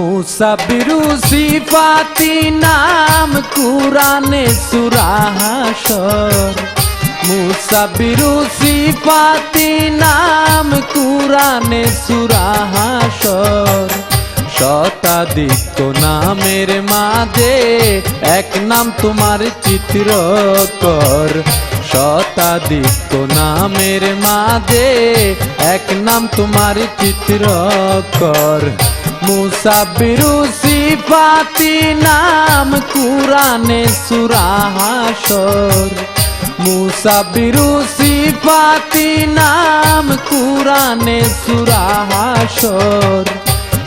মুসাবিরু সিফাতি নাম কুরআনে সূরা হাশর। মুসাবিরু সিফাতি নাম কুরআনে সূরা হাশর। শতাধিক নামের মাঝে এক নাম তোমার চিত্রকর। শতাধিক নামের মাঝে এক নাম তোমার চিত্রকর। মুসাবিরু সিফাতি নাম কুরআনে সূরা হাশর। মুসাবিরু সিফাতি নাম কুরআনে সূরা হাশর।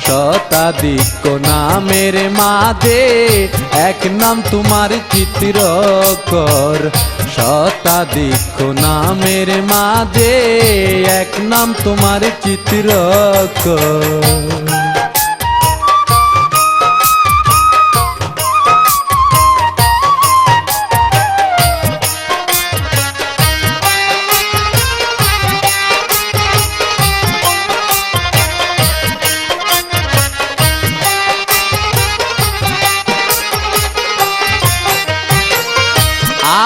শতাধিক নামের মাঝে এক নাম তোমার চিত্রকর। শতাধিক নামের মাঝে এক নাম তোমার চিত্রকর।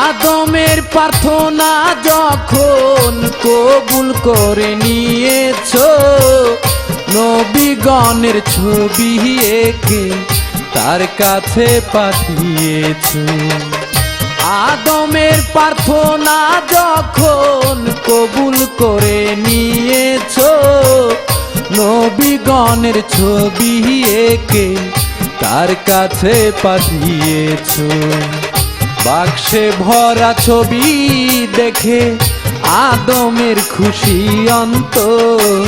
আদমের প্রার্থনা যখন কবুল করে নিয়েছো, নবীগণের ছবি এঁকে তার কাছে পাঠিয়েছো। আদমের প্রার্থনা যখন কবুল করে নিয়েছো, নবীগণের ছবি এঁকে তার কাছে পাঠিয়েছো। বাক্সে ভরা ছবি দেখে আদমের খুশি অন্তর।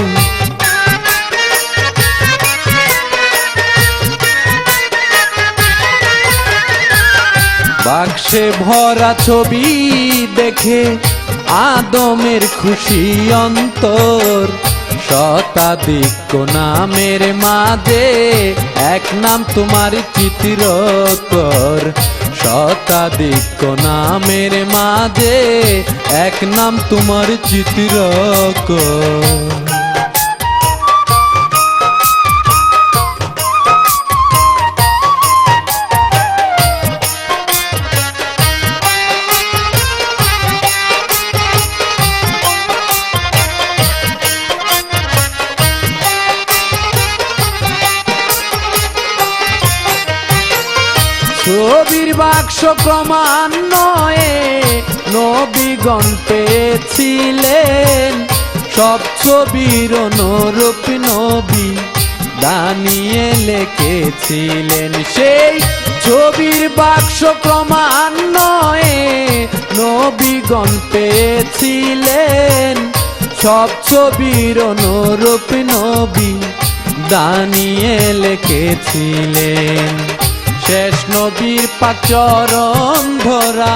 বাক্সে ভরা ছবি দেখে আদমের খুশি অন্তর। শতাধিক নামের মাঝে এক নাম তোমার চিত্রকর। শতাধিক নামের মাঝে এক নাম তোমার চিত্রকর। ছবির বাক্স ক্রমান্বয়ে নবীগণ পেয়েছিলেন। সব ছবির অনুরূপ নবী দানিয়েল লিখেছিলেন। সেই ছবির বাক্স ক্রমান্বয়ে নবীগণ পেয়েছিলেন। সব ছবির অনুরূপ নবী দানিয়েল লিখেছিলেন। শেষ নবীর পাক চরণ ধরা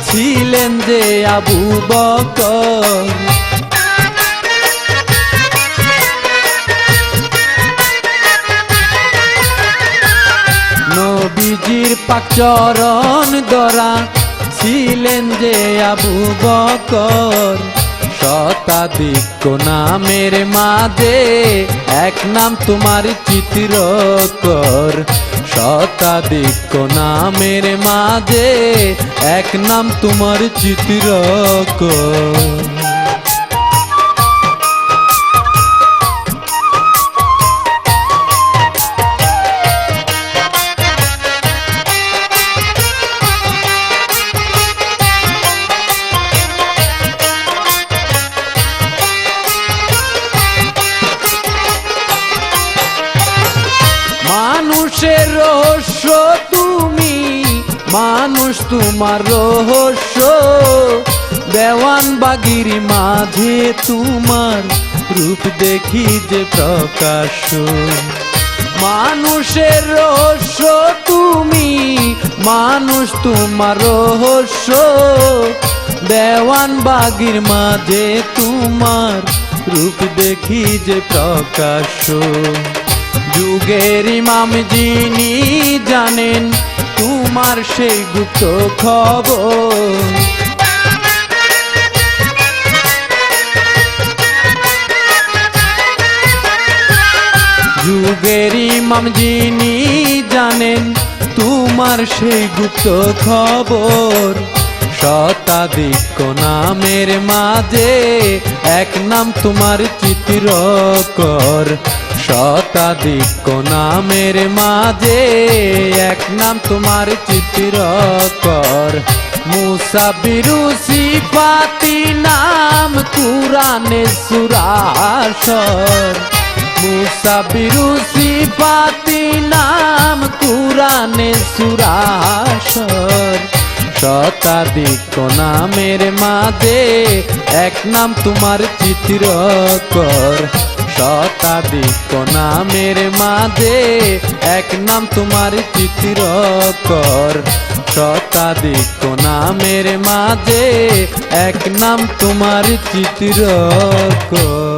ছিলেন যে আবু বকর। নবীজির পাক চরণ ধরা ছিলেন যে আবু বকর। শতাধিক নামের মাঝে এক নাম তোমার চিত্রকর। শতাধিক নামের মাঝে এক নাম তোমার চিত্রকর। মানুষের রহস্য তুমি, মানুষ তোমার রহস্য। দেওয়ান বাগির মাঝে তোমার রূপ দেখি যে প্রকাশ্য। মানুষের রহস্য তুমি, মানুষ তোমার রহস্য। দেওয়ান বাগির মাঝে তোমার রূপ দেখি যে প্রকাশ্য। যুগের ইমাম যিনি জানেন তোমার সেই গুপ্ত খবর। যুগের ইমাম যিনি জানেন তোমার সেই গুপ্ত খবর, শতাধিক নামের মাঝে এক নাম তোমার চিত্রকর, শতাধিক নামের মাঝে এক নাম তোমার চিত্রকর। মুসা বিরু সিফাতি নাম কুরআনে সূরা হাশর, মুসা বিরু সিফাতি নাম কুরআনে সূরা হাশর। শতাধিক নামের মাঝে এক নাম তোমার চিত্রকর, শতাধিক নামের মাঝে এক নাম তোমার চিত্রকর, শতাধিক নামের মাঝে এক নাম তোমার চিত্রকর।